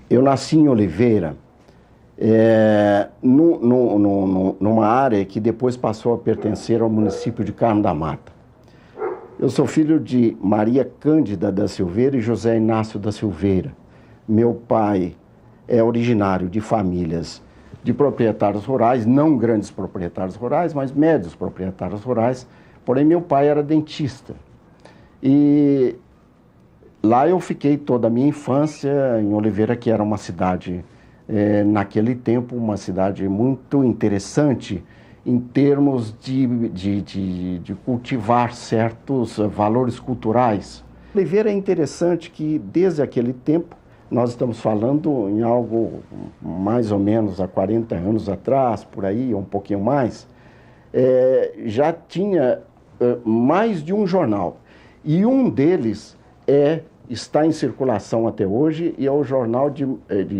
Eu nasci em Oliveira, numa área que depois passou a pertencer ao município de Carmo da Mata. Eu sou filho de Maria Cândida da Silveira e José Inácio da Silveira. Meu pai é originário de famílias de proprietários rurais, não grandes proprietários rurais, mas médios proprietários rurais. Porém, meu pai era dentista. E lá eu fiquei toda a minha infância, em Oliveira, que era uma cidade, naquele tempo, uma cidade muito interessante em termos de cultivar certos valores culturais. Oliveira é interessante que, desde aquele tempo, nós estamos falando em algo mais ou menos há 40 anos atrás, por aí, ou um pouquinho mais, já tinha mais de um jornal. E um deles está em circulação até hoje e é o jornal de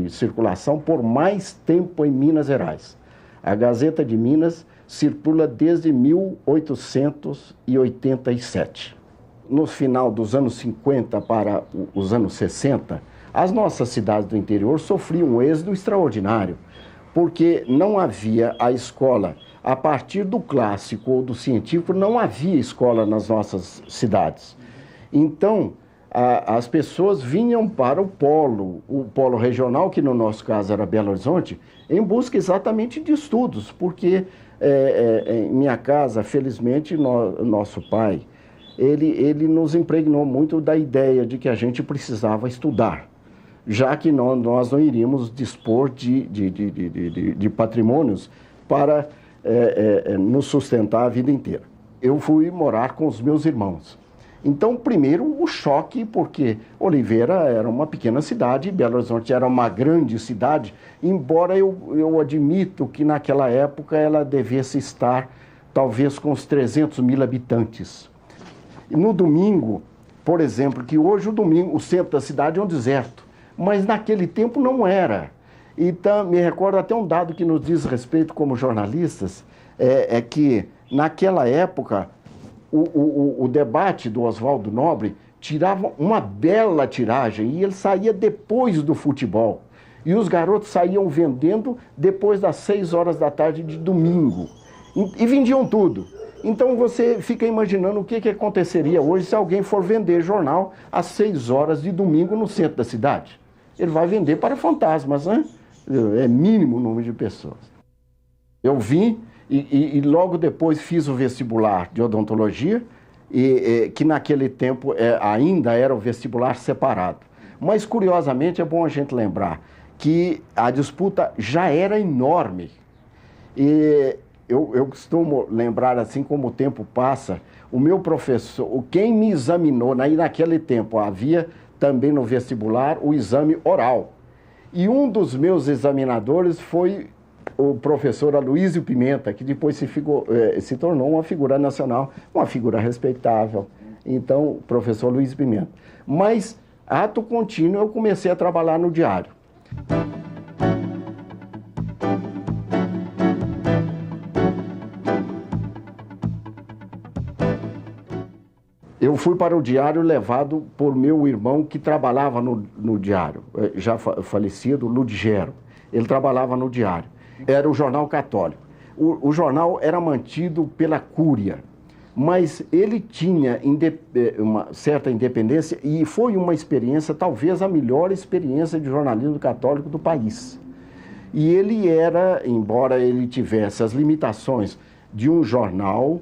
circulação por mais tempo em Minas Gerais. A Gazeta de Minas circula desde 1887. No final dos anos 50 para os anos 60, as nossas cidades do interior sofriam um êxodo extraordinário, porque não havia a escola. A partir do clássico ou do científico, não havia escola nas nossas cidades. Então, as pessoas vinham para o polo regional, que no nosso caso era Belo Horizonte, em busca exatamente de estudos, porque em minha casa, felizmente, nosso pai, ele nos impregnou muito da ideia de que a gente precisava estudar, já que nós não iríamos dispor de patrimônios para nos sustentar a vida inteira. Eu fui morar com os meus irmãos. Então, primeiro, o choque, porque Oliveira era uma pequena cidade, Belo Horizonte era uma grande cidade, embora eu admito que naquela época ela devesse estar talvez com uns 300 mil habitantes. E no domingo, por exemplo, que hoje o centro da cidade é um deserto, mas naquele tempo não era. Então, me recordo até um dado que nos diz respeito como jornalistas, é que naquela época o debate do Oswaldo Nobre tirava uma bela tiragem e ele saía depois do futebol. E os garotos saíam vendendo depois das 6 horas da tarde de domingo. E vendiam tudo. Então você fica imaginando o que aconteceria hoje se alguém for vender jornal às 6 horas de domingo no centro da cidade. Ele vai vender para fantasmas, né? É mínimo o número de pessoas. Eu vim e logo depois fiz o vestibular de odontologia, que naquele tempo ainda era o vestibular separado. Mas, curiosamente, é bom a gente lembrar que a disputa já era enorme. E eu costumo lembrar, assim como o tempo passa, o meu professor, quem me examinou, naquele tempo havia também no vestibular o exame oral. E um dos meus examinadores foi o professor Aloysio Pimenta, que depois se tornou uma figura nacional, uma figura respeitável. Então, o professor Aloysio Pimenta. Mas, ato contínuo, eu comecei a trabalhar no diário. Eu fui para o diário levado por meu irmão que trabalhava no diário, já falecido, Ludigero. Ele trabalhava no diário. Era o jornal católico. O jornal era mantido pela Cúria, mas ele tinha uma certa independência e foi uma experiência, talvez a melhor experiência de jornalismo católico do país. E ele era, embora ele tivesse as limitações de um jornal,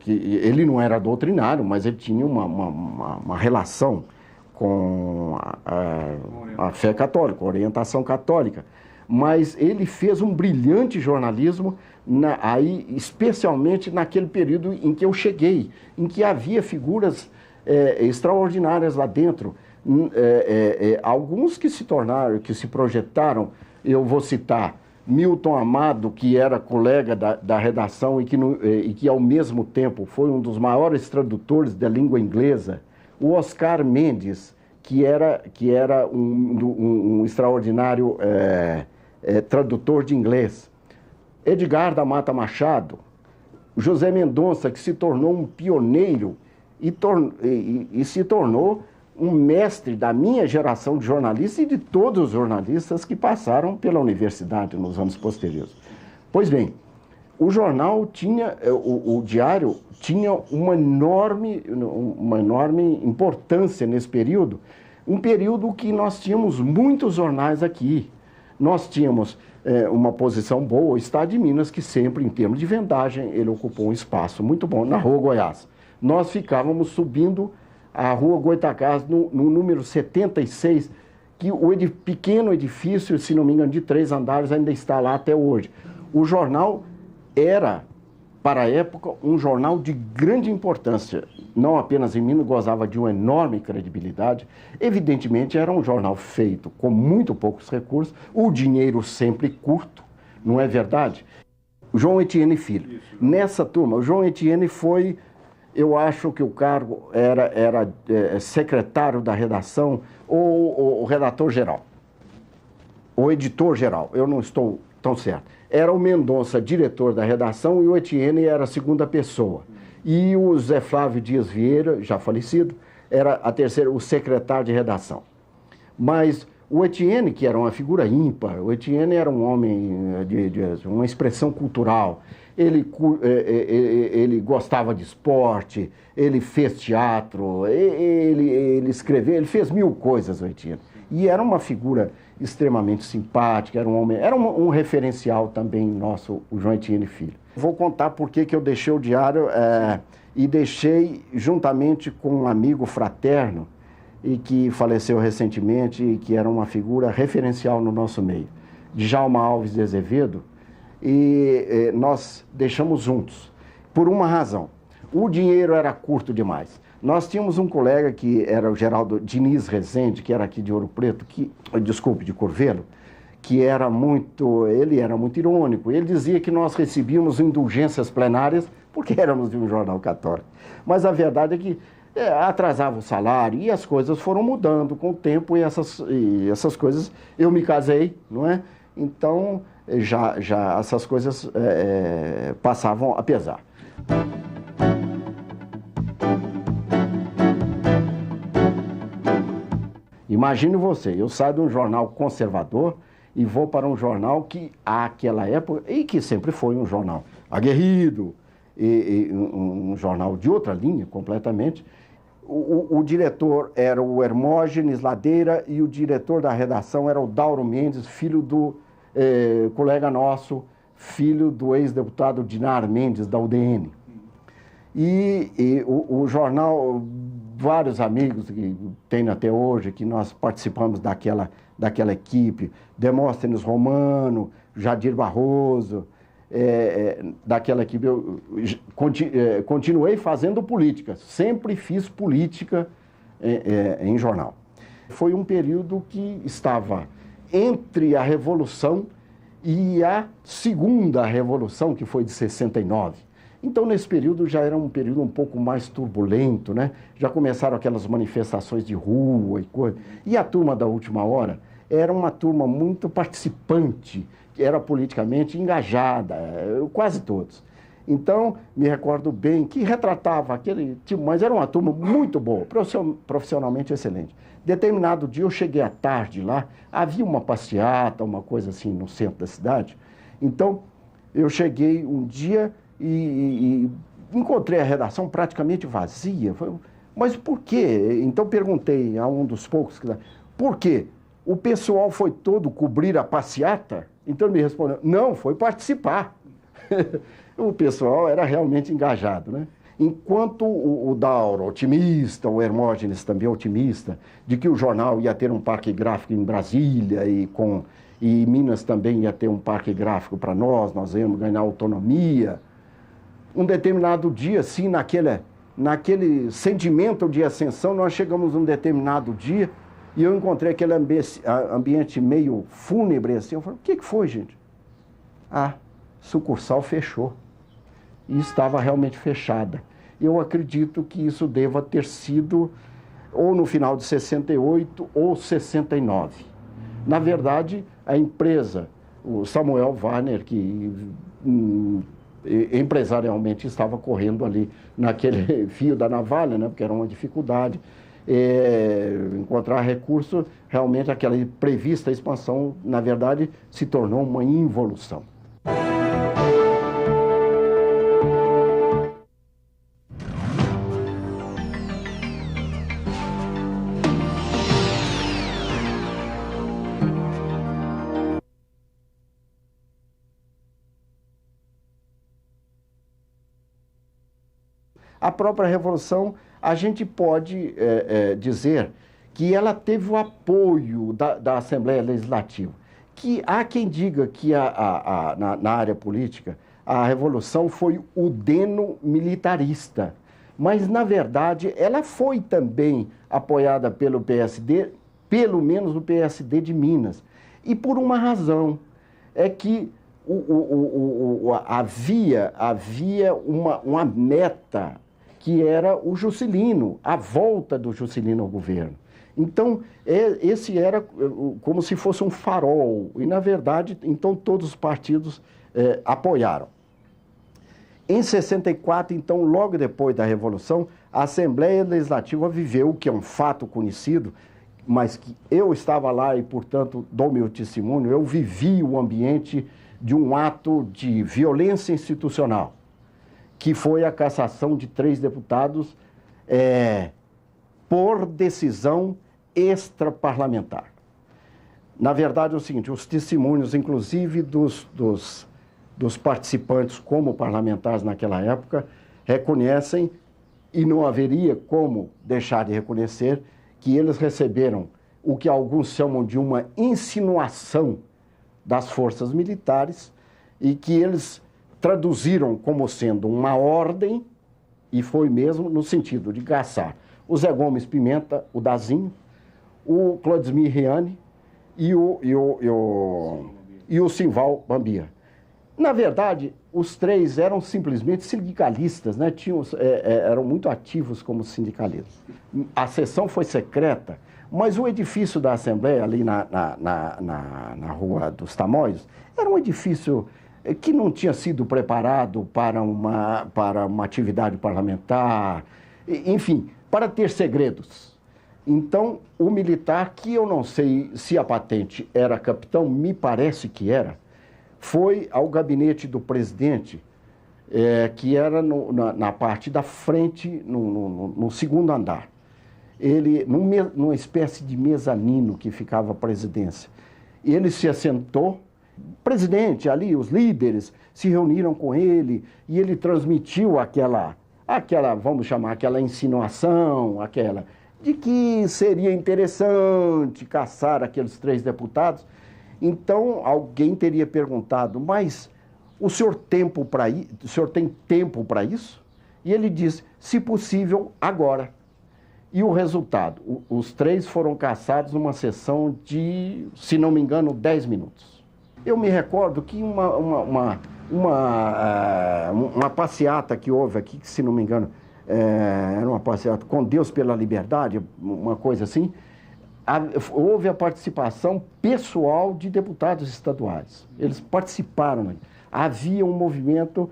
que ele não era doutrinário, mas ele tinha uma relação com a fé católica, a orientação católica. Mas ele fez um brilhante jornalismo, especialmente naquele período em que eu cheguei, em que havia figuras extraordinárias lá dentro. Alguns que se projetaram, eu vou citar Milton Amado, que era colega da redação e que ao mesmo tempo foi um dos maiores tradutores da língua inglesa, o Oscar Mendes, que era um extraordinário tradutor de inglês, Edgar da Mata Machado, José Mendonça, que se tornou um pioneiro e se tornou um mestre da minha geração de jornalistas e de todos os jornalistas que passaram pela universidade nos anos posteriores. Pois bem, o jornal tinha, o diário tinha uma enorme importância nesse período, um período que nós tínhamos muitos jornais aqui. Nós tínhamos uma posição boa, o Estado de Minas, que sempre, em termos de vendagem, ele ocupou um espaço muito bom na Rua Goiás. Nós ficávamos subindo a Rua Goitacás no número 76, que o pequeno edifício, se não me engano, de 3 andares, ainda está lá até hoje. O jornal era, para a época, um jornal de grande importância. Não apenas em Minas, gozava de uma enorme credibilidade. Evidentemente, era um jornal feito com muito poucos recursos, o dinheiro sempre curto, não é verdade? O João Etienne Filho. Nessa turma, o João Etienne foi, eu acho que o cargo era secretário da redação ou redator-geral, ou editor-geral, eu não estou tão certo. Era o Mendonça, diretor da redação, e o Etienne era a segunda pessoa. E o Zé Flávio Dias Vieira, já falecido, era o secretário de redação. Mas o Etienne, que era uma figura ímpar, o Etienne era um homem de uma expressão cultural. Ele gostava de esporte, ele fez teatro, ele escreveu, ele fez 1000 coisas, o Etienne. E era uma figura extremamente simpática, era um referencial também nosso, o João Etienne Filho. Vou contar por que eu deixei o diário e deixei juntamente com um amigo fraterno e que faleceu recentemente e que era uma figura referencial no nosso meio, Djalma Alves de Azevedo, e nós deixamos juntos, por uma razão. O dinheiro era curto demais. Nós tínhamos um colega que era o Geraldo Diniz Rezende, que era aqui de Ouro Preto, de Curvelo, que ele era muito irônico. Ele dizia que nós recebíamos indulgências plenárias porque éramos de um jornal católico. Mas a verdade é que atrasava o salário e as coisas foram mudando com o tempo e essas coisas... Eu me casei, não é? Então, já essas coisas passavam a pesar. Imagine você, eu saio de um jornal conservador e vou para um jornal que, àquela época, e que sempre foi um jornal aguerrido, e um jornal de outra linha completamente. O diretor era o Hermógenes Ladeira e o diretor da redação era o Dauro Mendes, filho do colega nosso, filho do ex-deputado Dinar Mendes, da UDN. E o jornal, vários amigos que tem até hoje, que nós participamos daquela equipe, Demóstenes Romano, Jadir Barroso, daquela equipe, eu continuei fazendo política, sempre fiz política em jornal. Foi um período que estava entre a Revolução e a Segunda Revolução, que foi de 69. Então, nesse período, já era um período um pouco mais turbulento, né? Já começaram aquelas manifestações de rua e coisa. E a turma da Última Hora era uma turma muito participante, que era politicamente engajada, quase todos. Então, me recordo bem que retratava aquele tipo, mas era uma turma muito boa, profissionalmente excelente. Determinado dia, eu cheguei à tarde lá, havia uma passeata, uma coisa assim, no centro da cidade. Então, eu cheguei um dia e encontrei a redação praticamente vazia. Mas por quê? Então, perguntei a um dos poucos, por quê? O pessoal foi todo cobrir a passeata? Então, ele me respondeu, não, foi participar. O pessoal era realmente engajado, né? Enquanto o Dauro, otimista, o Hermógenes também otimista, de que o jornal ia ter um parque gráfico em Brasília e Minas também ia ter um parque gráfico para nós íamos ganhar autonomia. Um determinado dia, assim, naquele sentimento de ascensão, nós chegamos um determinado dia e eu encontrei aquele ambiente meio fúnebre, assim. Eu falei, o que foi, gente? Sucursal fechou. E estava realmente fechada. Eu acredito que isso deva ter sido ou no final de 68 ou 69. Na verdade, a empresa, o Samuel Warner, que empresarialmente estava correndo ali naquele fio da navalha, né, porque era uma dificuldade. encontrar recurso, realmente aquela prevista expansão, na verdade, se tornou uma involução. A própria Revolução, a gente pode dizer que ela teve o apoio da Assembleia Legislativa. Que há quem diga que na área política a Revolução foi o deno militarista, mas na verdade ela foi também apoiada pelo PSD, pelo menos o PSD de Minas, e por uma razão, é que havia uma meta que era o Juscelino, a volta do Juscelino ao governo. Então, esse era como se fosse um farol, e na verdade, então todos os partidos apoiaram. Em 64, então, logo depois da Revolução, a Assembleia Legislativa viveu, o que é um fato conhecido, mas que eu estava lá e, portanto, dou meu testemunho, eu vivi o ambiente de um ato de violência institucional, que foi a cassação de 3 deputados por decisão extraparlamentar. Na verdade, é o seguinte, os testemunhos, inclusive dos participantes como parlamentares naquela época, reconhecem, e não haveria como deixar de reconhecer, que eles receberam o que alguns chamam de uma insinuação das forças militares e que eles traduziram como sendo uma ordem, e foi mesmo no sentido de caçar o Zé Gomes Pimenta, o Dazinho, o Clodesmir Riani e o Simval Bambia. Na verdade, os 3 eram simplesmente sindicalistas, né? Eram muito ativos como sindicalistas. A sessão foi secreta, mas o edifício da Assembleia, ali na Rua dos Tamoios, era um edifício que não tinha sido preparado para uma atividade parlamentar, enfim, para ter segredos. Então, o militar, que eu não sei se a patente era capitão, me parece que era, foi ao gabinete do presidente, que era na parte da frente, no segundo andar. Ele, numa espécie de mezanino que ficava a presidência. Ele se assentou, presidente ali, os líderes se reuniram com ele e ele transmitiu aquela, vamos chamar, aquela insinuação, de que seria interessante caçar aqueles 3 deputados. Então, alguém teria perguntado, mas o senhor tem tempo para isso? E ele disse, se possível, agora. E o resultado, os 3 foram caçados numa sessão de, se não me engano, 10 minutos. Eu me recordo que uma passeata que houve aqui, que se não me engano, era uma passeata com Deus pela Liberdade, uma coisa assim, houve a participação pessoal de deputados estaduais. Eles participaram. Havia um movimento,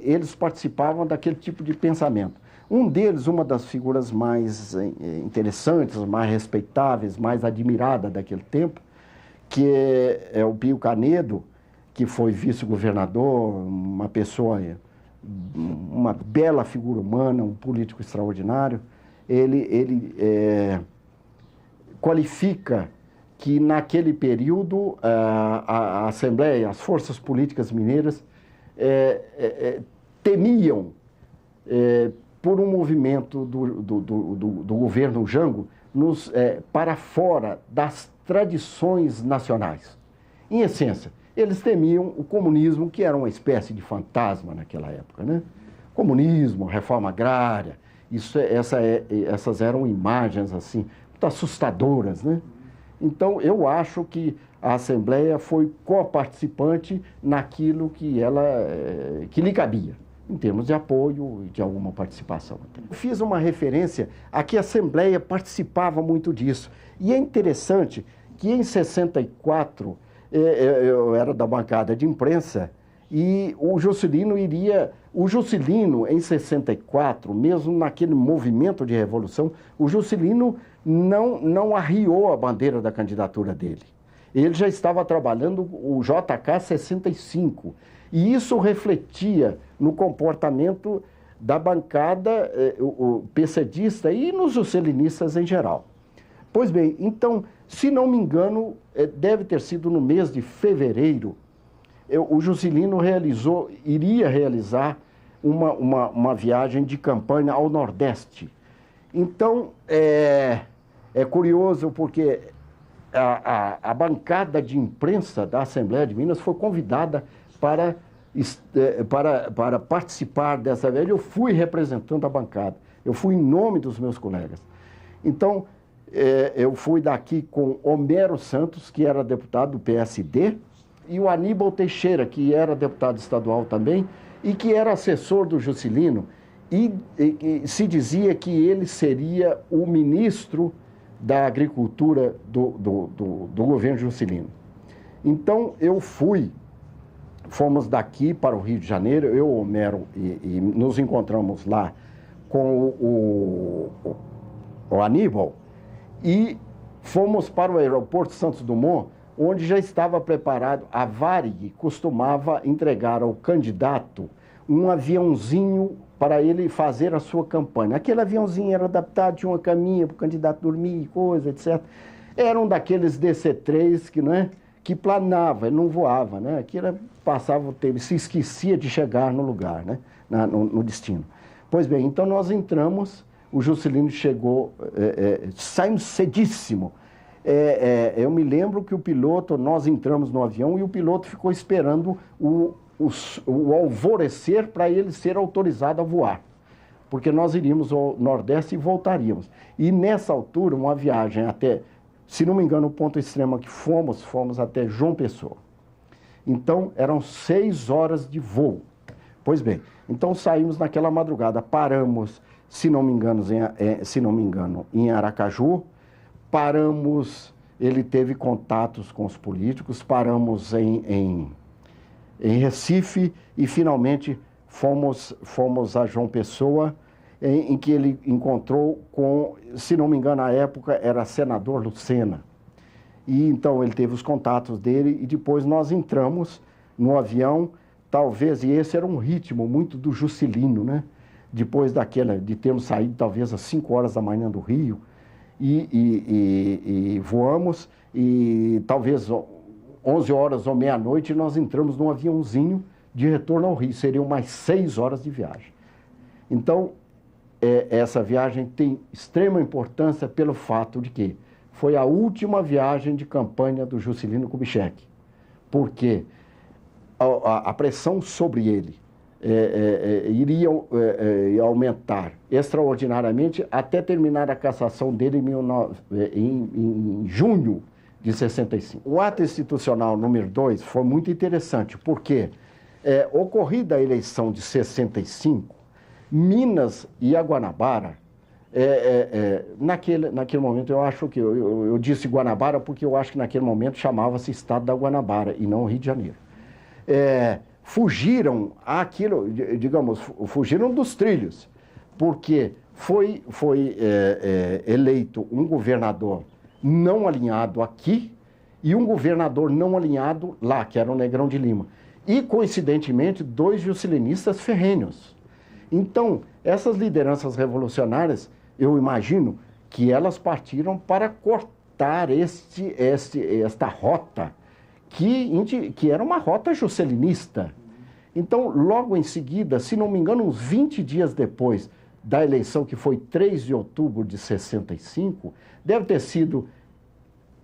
eles participavam daquele tipo de pensamento. Um deles, uma das figuras mais interessantes, mais respeitáveis, mais admirada daquele tempo, que é o Pio Canedo, que foi vice-governador, uma pessoa, uma bela figura humana, um político extraordinário. Ele qualifica que naquele período a Assembleia, as forças políticas mineiras temiam por um movimento do governo Jango para fora das tradições nacionais. Em essência, eles temiam o comunismo, que era uma espécie de fantasma naquela época, né? Comunismo, reforma agrária, essas eram imagens assim, muito assustadoras, né? Então, eu acho que a Assembleia foi co-participante naquilo que lhe cabia, em termos de apoio e de alguma participação. Eu fiz uma referência a que a Assembleia participava muito disso. E é interessante que em 64, eu era da bancada de imprensa, E o Juscelino em 64, mesmo naquele movimento de revolução, o Juscelino não arriou a bandeira da candidatura dele. Ele já estava trabalhando o JK 65, e isso refletia no comportamento da bancada o PCdista e nos juscelinistas em geral. Pois bem, então, se não me engano, deve ter sido no mês de fevereiro, o Juscelino iria realizar uma viagem de campanha ao Nordeste. Então, é curioso porque a bancada de imprensa da Assembleia de Minas foi convidada para participar dessa viagem. Eu fui representando a bancada, eu fui em nome dos meus colegas. Então, eu fui daqui com Homero Santos, que era deputado do PSD, e o Aníbal Teixeira, que era deputado estadual também, e que era assessor do Juscelino, e se dizia que ele seria o ministro da Agricultura do governo Juscelino. Então, fomos daqui para o Rio de Janeiro, eu, Homero, e nos encontramos lá com o Aníbal, e fomos para o aeroporto Santos Dumont, onde já estava preparado. A Varig costumava entregar ao candidato um aviãozinho para ele fazer a sua campanha. Aquele aviãozinho era adaptado, tinha uma caminha para o candidato dormir, coisa, etc. Era um daqueles DC-3 que planava, ele não voava, né? Aquilo passava o tempo, se esquecia de chegar no lugar, né? No destino. Pois bem, então nós entramos, o Juscelino chegou, saímos cedíssimo. Eu me lembro que nós entramos no avião e o piloto ficou esperando o alvorecer para ele ser autorizado a voar, porque nós iríamos ao Nordeste e voltaríamos. E nessa altura, uma viagem até, se não me engano, o ponto extremo que fomos até João Pessoa. Então, eram 6 horas de voo. Pois bem, então saímos naquela madrugada, paramos, se não me engano, em Aracaju, ele teve contatos com os políticos, paramos em Recife e finalmente fomos a João Pessoa, em que ele encontrou com, se não me engano, na época era senador Lucena. E então ele teve os contatos dele e depois nós entramos no avião, talvez, e esse era um ritmo muito do Juscelino, né? Depois de termos saído talvez às 5 horas da manhã do Rio, e voamos, e talvez 11 horas ou meia-noite nós entramos num aviãozinho de retorno ao Rio, seriam mais 6 horas de viagem. Então, essa viagem tem extrema importância pelo fato de que foi a última viagem de campanha do Juscelino Kubitschek, porque a pressão sobre ele iria aumentar extraordinariamente até terminar a cassação dele em junho de 65. O ato institucional número 2 foi muito interessante, porque ocorrida a eleição de 65, Minas e a Guanabara, naquele momento eu acho que, eu disse Guanabara porque eu acho que naquele momento chamava-se Estado da Guanabara e não Rio de Janeiro. Fugiram fugiram dos trilhos, porque foi eleito um governador não alinhado aqui e um governador não alinhado lá, que era o Negrão de Lima. E, coincidentemente, 2 juscelinistas ferrenhos. Então, essas lideranças revolucionárias, eu imagino que elas partiram para cortar esta rota, que era uma rota juscelinista. Então, logo em seguida, se não me engano, uns 20 dias depois da eleição, que foi 3 de outubro de 65, deve ter sido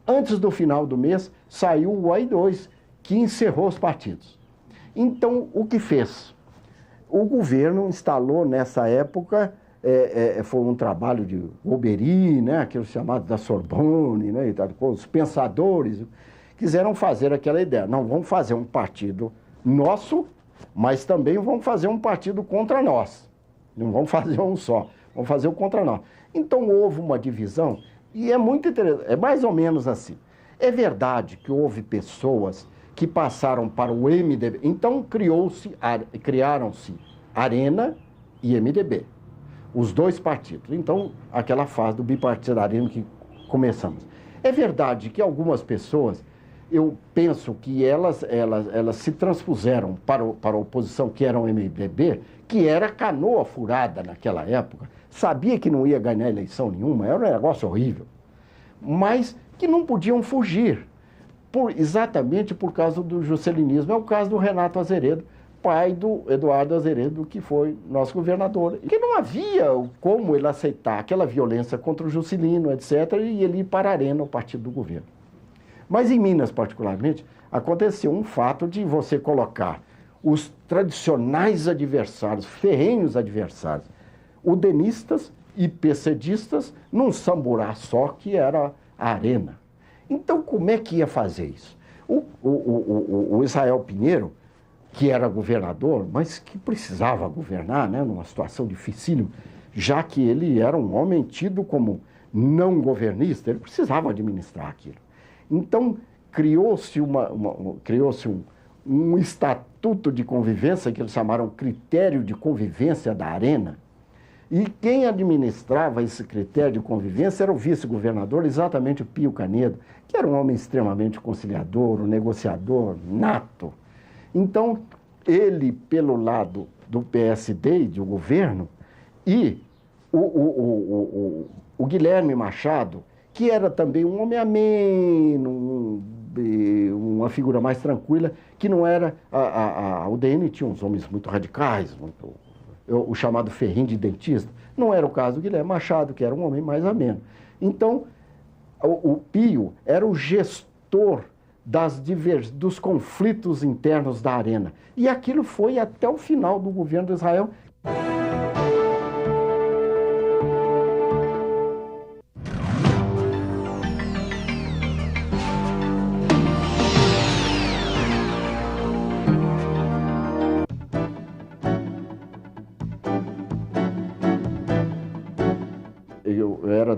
antes do final do mês, saiu o AI-2, que encerrou os partidos. Então, o que fez? O governo instalou nessa época, foi um trabalho de Golbery, né, aqueles chamados da Sorbonne, né, os pensadores, quiseram fazer aquela ideia. Não, vamos fazer um partido nosso, mas também vamos fazer um partido contra nós. Não vamos fazer um só, vamos fazer o contra nós. Então houve uma divisão e é muito interessante, é mais ou menos assim. É verdade que houve pessoas que passaram para o MDB. Então criaram-se Arena e MDB, os dois partidos. Então, aquela fase do bipartidarismo que começamos. É verdade que algumas pessoas, eu penso que elas se transpuseram para a oposição, que era o MDB, que era canoa furada naquela época, sabia que não ia ganhar eleição nenhuma, era um negócio horrível, mas que não podiam fugir, exatamente por causa do juscelinismo. É o caso do Renato Azeredo, pai do Eduardo Azeredo, que foi nosso governador, e que não havia como ele aceitar aquela violência contra o Juscelino, etc., e ele ir para a Arena, o partido do governo. Mas em Minas, particularmente, aconteceu um fato de você colocar os tradicionais adversários, ferrenhos adversários, udenistas e PCDistas, num samburá só, que era a Arena. Então, como é que ia fazer isso? O Israel Pinheiro, que era governador, mas que precisava governar, né, numa situação dificílima, já que ele era um homem tido como não governista, ele precisava administrar aquilo. Então, criou-se um estatuto de convivência, que eles chamaram critério de convivência da Arena, e quem administrava esse critério de convivência era o vice-governador, exatamente o Pio Canedo, que era um homem extremamente conciliador, um negociador nato. Então, ele, pelo lado do PSD e do governo, e o Guilherme Machado, que era também um homem ameno, uma figura mais tranquila, que não era... A UDN tinha uns homens muito radicais, o chamado ferrinho de dentista. Não era o caso do Guilherme Machado, que era um homem mais ameno. Então, o Pio era o gestor dos conflitos internos da Arena. E aquilo foi até o final do governo de Israel. Eu era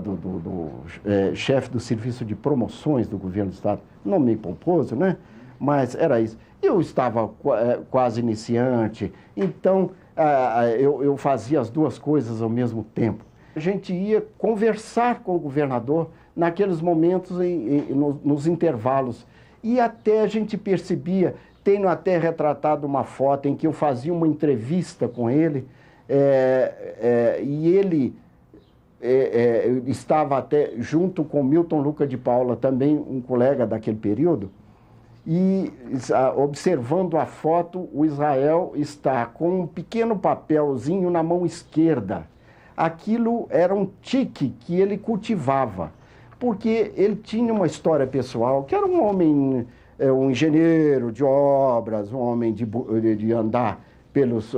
chefe do serviço de promoções do governo do estado, nome pomposo, né? Mas era isso. Eu estava quase iniciante, então eu fazia as duas coisas ao mesmo tempo. A gente ia conversar com o governador naqueles momentos, nos intervalos, e até a gente percebia, tenho até retratado uma foto em que eu fazia uma entrevista com ele, e ele... estava até junto com Milton Luca de Paula, também um colega daquele período, e observando a foto, o Israel está com um pequeno papelzinho na mão esquerda. Aquilo era um tique que ele cultivava, porque ele tinha uma história pessoal, que era um homem, um engenheiro de obras, um homem de andar pelos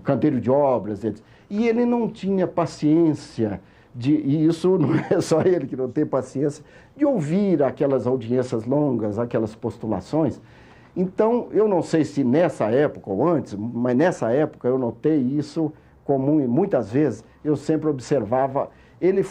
canteiro de obras, etc. E ele não tinha paciência, e isso não é só ele que não tem paciência, de ouvir aquelas audiências longas, aquelas postulações. Então, eu não sei se nessa época ou antes, mas nessa época eu notei isso comum, e muitas vezes eu sempre observava, ele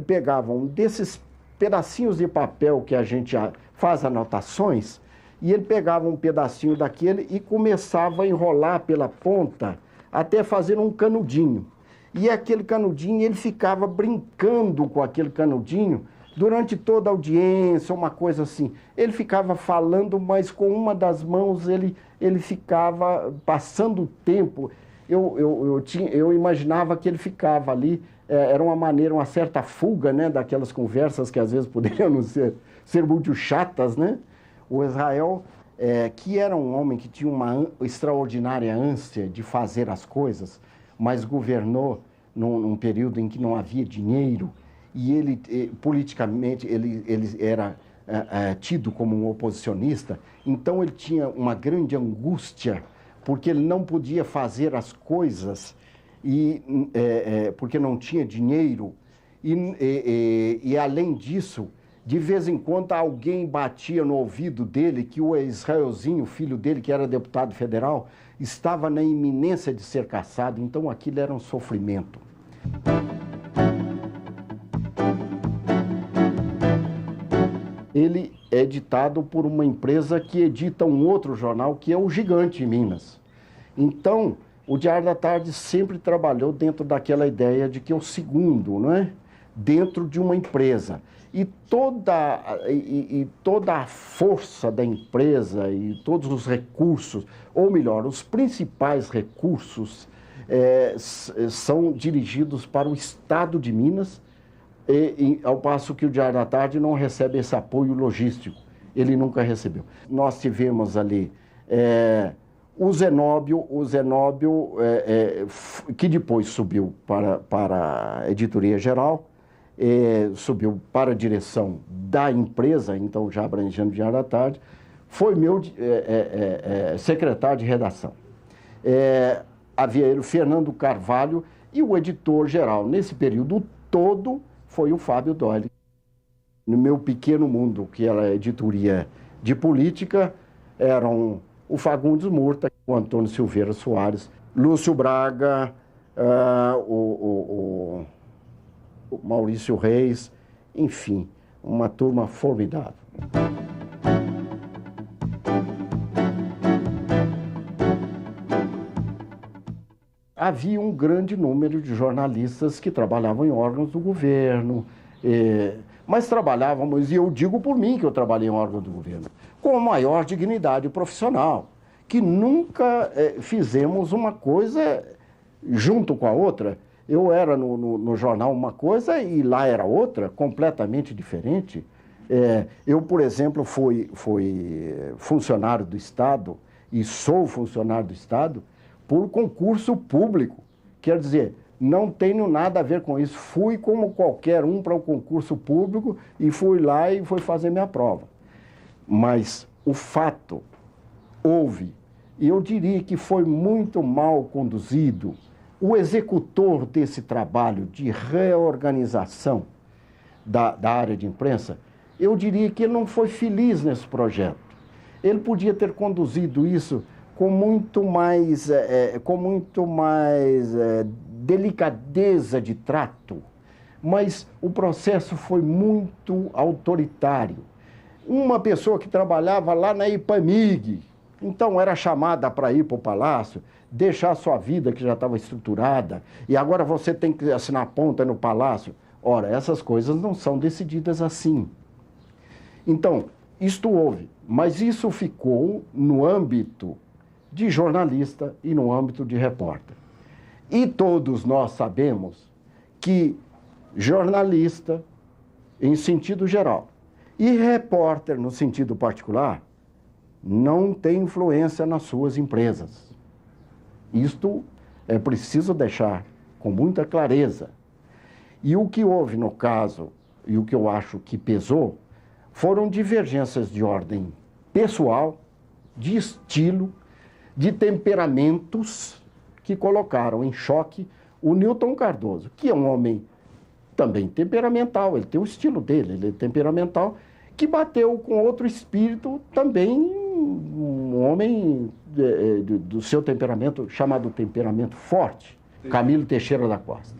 pegava um desses pedacinhos de papel que a gente faz anotações, e ele pegava um pedacinho daquele e começava a enrolar pela ponta até fazer um canudinho. E aquele canudinho, ele ficava brincando com aquele canudinho durante toda a audiência, uma coisa assim. Ele ficava falando, mas com uma das mãos ele ficava passando o tempo. Eu imaginava que ele ficava ali, era uma maneira, uma certa fuga, né, daquelas conversas que às vezes poderiam não ser muito chatas, né? O Israel, que era um homem que tinha uma extraordinária ânsia de fazer as coisas, mas governou num período em que não havia dinheiro, e ele, politicamente, ele era tido como um oposicionista, então ele tinha uma grande angústia, porque ele não podia fazer as coisas, porque não tinha dinheiro, e além disso, de vez em quando alguém batia no ouvido dele que o Israelzinho, filho dele, que era deputado federal, estava na iminência de ser cassado, então aquilo era um sofrimento. ele é editado por uma empresa que edita um outro jornal, que é o Gigante em Minas. Então, o Diário da Tarde sempre trabalhou dentro daquela ideia de que é o segundo, não é? Dentro de uma empresa. E toda a força da empresa e todos os recursos, ou melhor, os principais recursos, são dirigidos para o Estado de Minas, ao passo que o Diário da Tarde não recebe esse apoio logístico. Ele nunca recebeu. Nós tivemos ali o Zenóbio, que depois subiu para a editoria geral, subiu para a direção da empresa, então já abrangendo o Diário da Tarde, foi meu secretário de redação. Havia ele, o Fernando Carvalho, e o editor-geral, nesse período todo, foi o Fábio Doyle. No meu pequeno mundo, que era a editoria de política, eram o Fagundes Murta, o Antônio Silveira Soares, Lúcio Braga, o Maurício Reis, enfim, uma turma formidável. Havia um grande número de jornalistas que trabalhavam em órgãos do governo, mas trabalhávamos, e eu digo por mim que eu trabalhei em órgão do governo, com a maior dignidade profissional, que nunca fizemos uma coisa junto com a outra. Eu era no jornal uma coisa e lá era outra, completamente diferente. Eu, por exemplo, fui funcionário do Estado e sou funcionário do Estado por concurso público. Quer dizer, não tenho nada a ver com isso. Fui como qualquer um para o concurso público e fui lá e fui fazer minha prova. Mas o fato houve, e eu diria que foi muito mal conduzido. O executor desse trabalho de reorganização da área de imprensa, eu diria que ele não foi feliz nesse projeto. Ele podia ter conduzido isso com muito mais delicadeza de trato, mas o processo foi muito autoritário. Uma pessoa que trabalhava lá na IPAMIG, então era chamada para ir para o palácio, deixar a sua vida que já estava estruturada, e agora você tem que assinar ponta no palácio. Ora, essas coisas não são decididas assim. Então, isto houve, mas isso ficou no âmbito de jornalista e no âmbito de repórter. E todos nós sabemos que jornalista, em sentido geral, e repórter, no sentido particular, não tem influência nas suas empresas. Isto é preciso deixar com muita clareza. E o que houve no caso, e o que eu acho que pesou, foram divergências de ordem pessoal, de estilo, de temperamentos que colocaram em choque o Newton Cardoso, que é um homem também temperamental, ele tem o estilo dele, ele é temperamental, que bateu com outro espírito também, um homem do seu temperamento, chamado temperamento forte, Camilo Teixeira da Costa.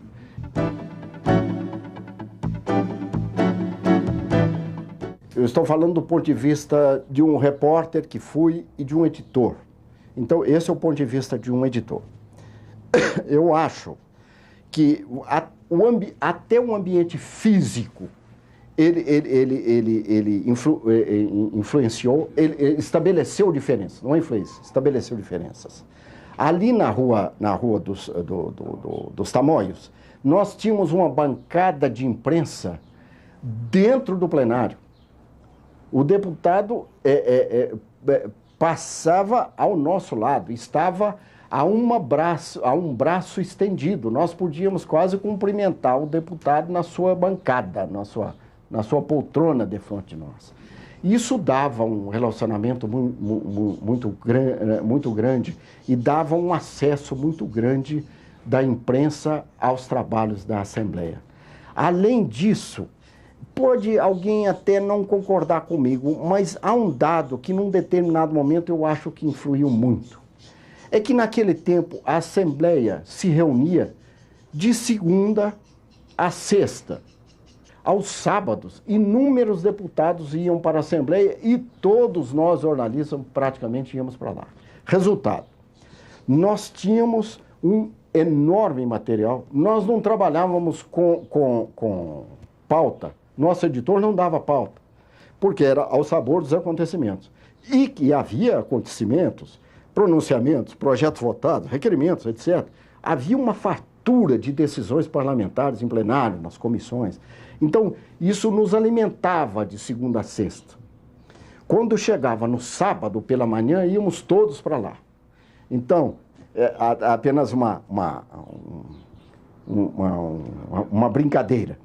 Eu estou falando do ponto de vista de um repórter que fui e de um editor. Então, esse é o ponto de vista de um editor. Eu acho que até o ambiente físico, ele influenciou, ele estabeleceu diferenças, não é influência, estabeleceu diferenças. Ali na rua dos Tamoios, nós tínhamos uma bancada de imprensa dentro do plenário. O deputado passava ao nosso lado, estava a um braço estendido. Nós podíamos quase cumprimentar o deputado na sua bancada, na sua poltrona de frente de nós. Isso dava um relacionamento muito grande e dava um acesso muito grande da imprensa aos trabalhos da Assembleia. Além disso, pode alguém até não concordar comigo, mas há um dado que num determinado momento eu acho que influiu muito. É que naquele tempo a Assembleia se reunia de segunda a sexta. aos sábados, inúmeros deputados iam para a Assembleia e todos nós, jornalistas, praticamente íamos para lá. Resultado, nós tínhamos um enorme material, nós não trabalhávamos com pauta, nosso editor não dava pauta, porque era ao sabor dos acontecimentos. E que havia acontecimentos, pronunciamentos, projetos votados, requerimentos, etc. Havia uma fartura de decisões parlamentares em plenário, nas comissões. Então, isso nos alimentava de segunda a sexta. Quando chegava no sábado pela manhã, íamos todos para lá. Então, apenas uma brincadeira.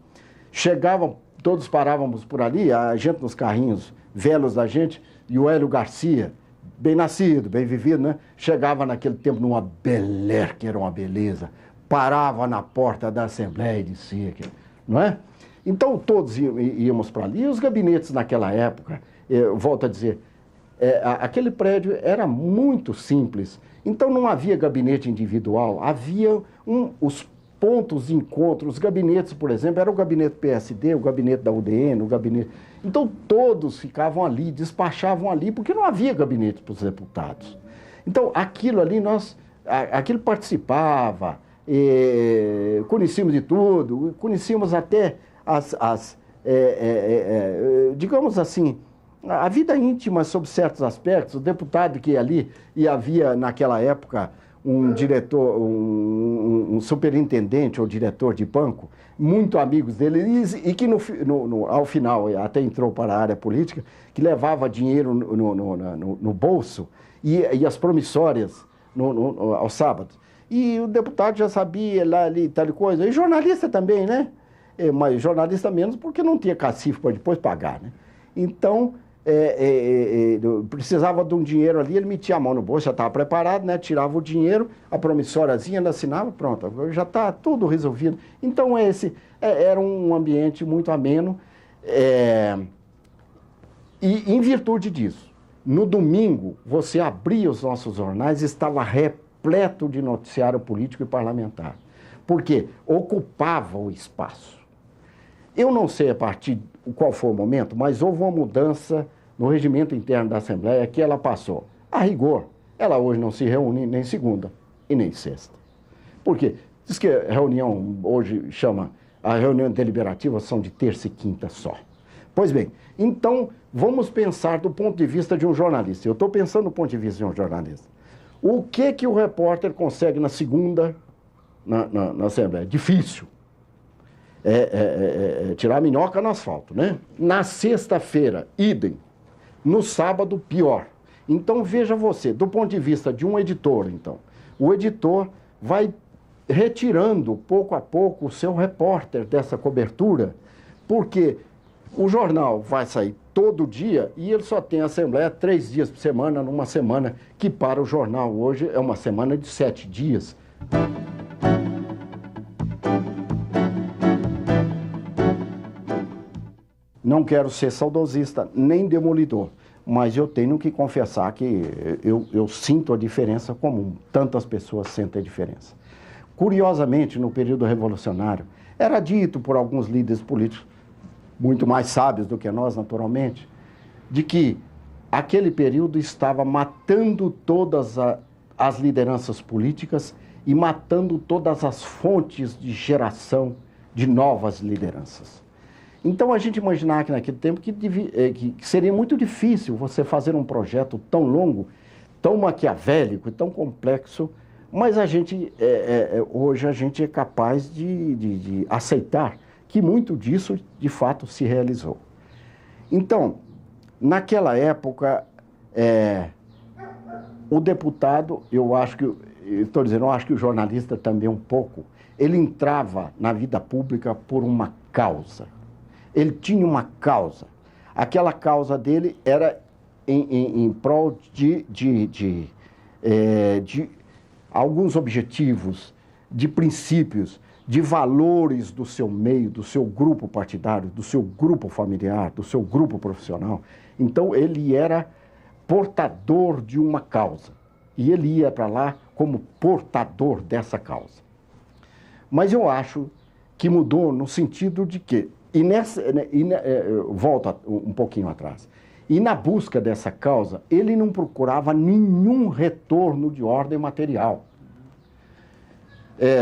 Chegavam, todos parávamos por ali, a gente nos carrinhos velhos da gente, e o Hélio Garcia, bem nascido, bem vivido, né? Chegava naquele tempo numa Bel-Air, que era uma beleza, parava na porta da Assembleia e dizia, não é? Então todos íamos para ali, e os gabinetes naquela época, eu volto a dizer, aquele prédio era muito simples, então não havia gabinete individual, havia os pontos de encontro, os gabinetes, por exemplo, era o gabinete PSD, o gabinete da UDN, o gabinete... Então todos ficavam ali, despachavam ali, porque não havia gabinete para os deputados. Então aquilo ali, aquilo participava, conhecíamos de tudo, conhecíamos até digamos assim, a vida íntima sobre certos aspectos. O deputado que ia ali, e havia naquela época um diretor, um superintendente ou diretor de banco, muito amigos dele, e que ao final até entrou para a área política, que levava dinheiro no bolso e as promissórias aos sábados. E o deputado já sabia lá ali tal coisa, e jornalista também, né? Mas jornalista menos, porque não tinha cacife para depois pagar, né? Então, precisava de um dinheiro ali, ele metia a mão no bolso, já estava preparado, né? Tirava o dinheiro, a promissóriazinha, ele assinava, pronto, já está tudo resolvido. Então era um ambiente muito ameno, e em virtude disso, no domingo, você abria os nossos jornais e estava repleto de noticiário político e parlamentar, porque ocupava o espaço. Eu não sei a partir de qual foi o momento, mas houve uma mudança no regimento interno da Assembleia que ela passou. A rigor, ela hoje não se reúne nem segunda e nem sexta. Por quê? Diz que a reunião hoje a reunião deliberativa são de terça e quinta só. Pois bem, então vamos pensar do ponto de vista de um jornalista. Eu estou pensando do ponto de vista de um jornalista. O que o repórter consegue na segunda na Assembleia? Difícil. Tirar a minhoca no asfalto, né? Na sexta-feira, idem. No sábado, pior. Então, veja você, do ponto de vista de um editor, então, o editor vai retirando, pouco a pouco, o seu repórter dessa cobertura, porque o jornal vai sair todo dia e ele só tem Assembleia 3 dias por semana, numa semana que para o jornal hoje é uma semana de 7 dias. Não quero ser saudosista, nem demolidor, mas eu tenho que confessar que eu sinto a diferença comum. Tantas pessoas sentem a diferença. Curiosamente, no período revolucionário, era dito por alguns líderes políticos, muito mais sábios do que nós, naturalmente, de que aquele período estava matando todas as lideranças políticas e matando todas as fontes de geração de novas lideranças. Então, a gente imaginava que naquele tempo que seria muito difícil você fazer um projeto tão longo, tão maquiavélico e tão complexo, mas hoje a gente é capaz de aceitar que muito disso, de fato, se realizou. Então, naquela época, o deputado, eu acho que o jornalista também um pouco, ele entrava na vida pública por uma causa. Ele tinha uma causa. Aquela causa dele era em prol de alguns objetivos, de princípios, de valores do seu meio, do seu grupo partidário, do seu grupo familiar, do seu grupo profissional. Então, ele era portador de uma causa. E ele ia para lá como portador dessa causa. Mas eu acho que mudou no sentido de que Volto um pouquinho atrás. E na busca dessa causa, ele não procurava nenhum retorno de ordem material.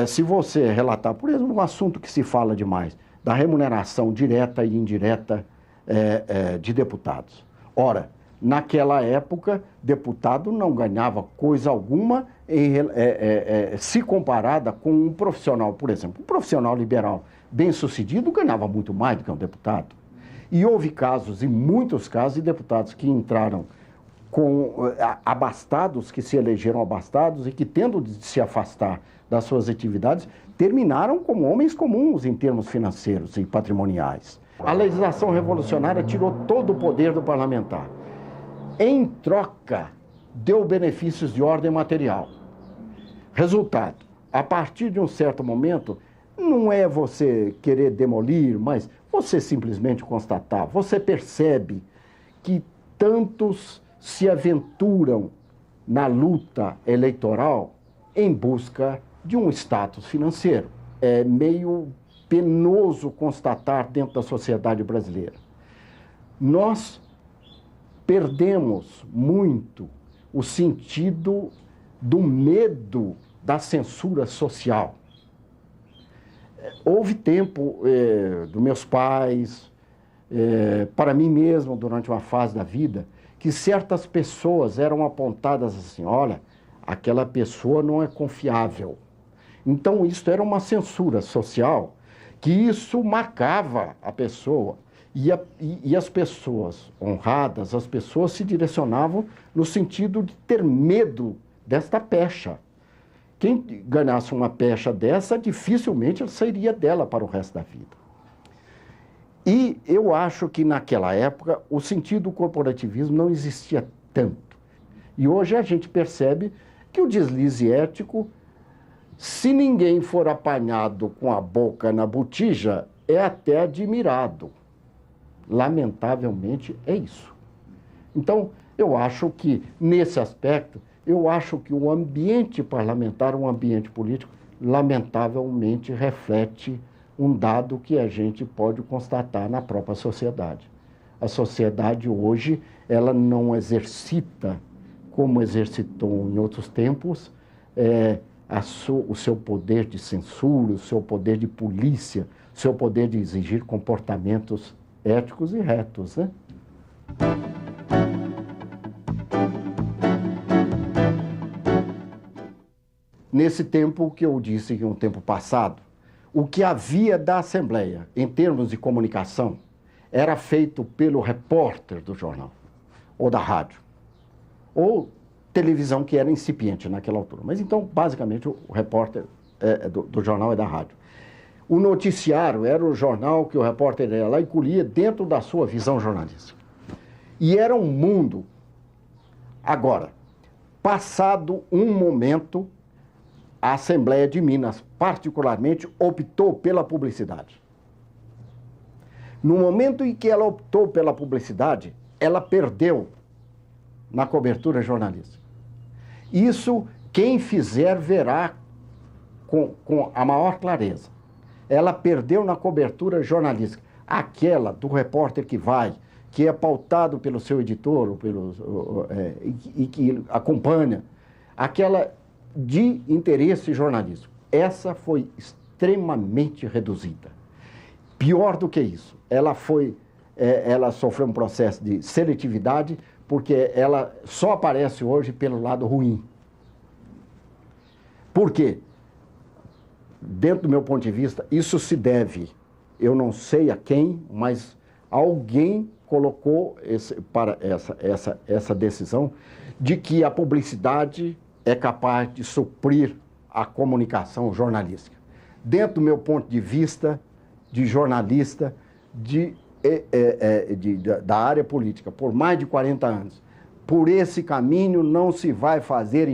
Se você relatar, por exemplo, um assunto que se fala demais, da remuneração direta e indireta de deputados. Ora, naquela época, deputado não ganhava coisa alguma se comparada com um profissional, por exemplo. Um profissional liberal bem-sucedido ganhava muito mais do que um deputado. E houve casos, e muitos casos, de deputados que entraram abastados, que se elegeram abastados e que, tendo de se afastar das suas atividades, terminaram como homens comuns em termos financeiros e patrimoniais. A legislação revolucionária tirou todo o poder do parlamentar. Em troca, deu benefícios de ordem material. Resultado, a partir de um certo momento, não é você querer demolir, mas você simplesmente constatar. Você percebe que tantos se aventuram na luta eleitoral em busca de um status financeiro. É meio penoso constatar dentro da sociedade brasileira. Nós perdemos muito o sentido do medo da censura social. Houve tempo dos meus pais, para mim mesmo, durante uma fase da vida, que certas pessoas eram apontadas assim, olha, aquela pessoa não é confiável. Então, isso era uma censura social, que isso marcava a pessoa. E as pessoas honradas, as pessoas se direcionavam no sentido de ter medo desta pecha. Quem ganhasse uma pecha dessa, dificilmente sairia dela para o resto da vida. E eu acho que naquela época o sentido do corporativismo não existia tanto. E hoje a gente percebe que o deslize ético, se ninguém for apanhado com a boca na botija, é até admirado. Lamentavelmente é isso. Então, eu acho que, nesse aspecto, eu acho que o ambiente parlamentar, o ambiente político, lamentavelmente reflete um dado que a gente pode constatar na própria sociedade. A sociedade hoje, ela não exercita, como exercitou em outros tempos, o seu poder de censura, o seu poder de polícia, o seu poder de exigir comportamentos éticos e retos, né? Nesse tempo que eu disse que é um tempo passado, o que havia da Assembleia, em termos de comunicação, era feito pelo repórter do jornal, ou da rádio, ou televisão, que era incipiente naquela altura. Mas então, basicamente, o repórter do jornal e da rádio. O noticiário era o jornal que o repórter ia lá e colhia dentro da sua visão jornalística. E era um mundo. Agora, passado um momento, a Assembleia de Minas, particularmente, optou pela publicidade. No momento em que ela optou pela publicidade, ela perdeu na cobertura jornalística. Isso, quem fizer, verá com a maior clareza. Ela perdeu na cobertura jornalística. Aquela do repórter que é pautado pelo seu editor, e que acompanha, aquela de interesse jornalístico. Essa foi extremamente reduzida. Pior do que isso, ela sofreu um processo de seletividade, porque ela só aparece hoje pelo lado ruim. Por quê? Dentro do meu ponto de vista, isso se deve, eu não sei a quem, mas alguém colocou essa decisão de que a publicidade é capaz de suprir a comunicação jornalística. Dentro do meu ponto de vista, de jornalista, da área política, por mais de 40 anos, por esse caminho não se vai fazer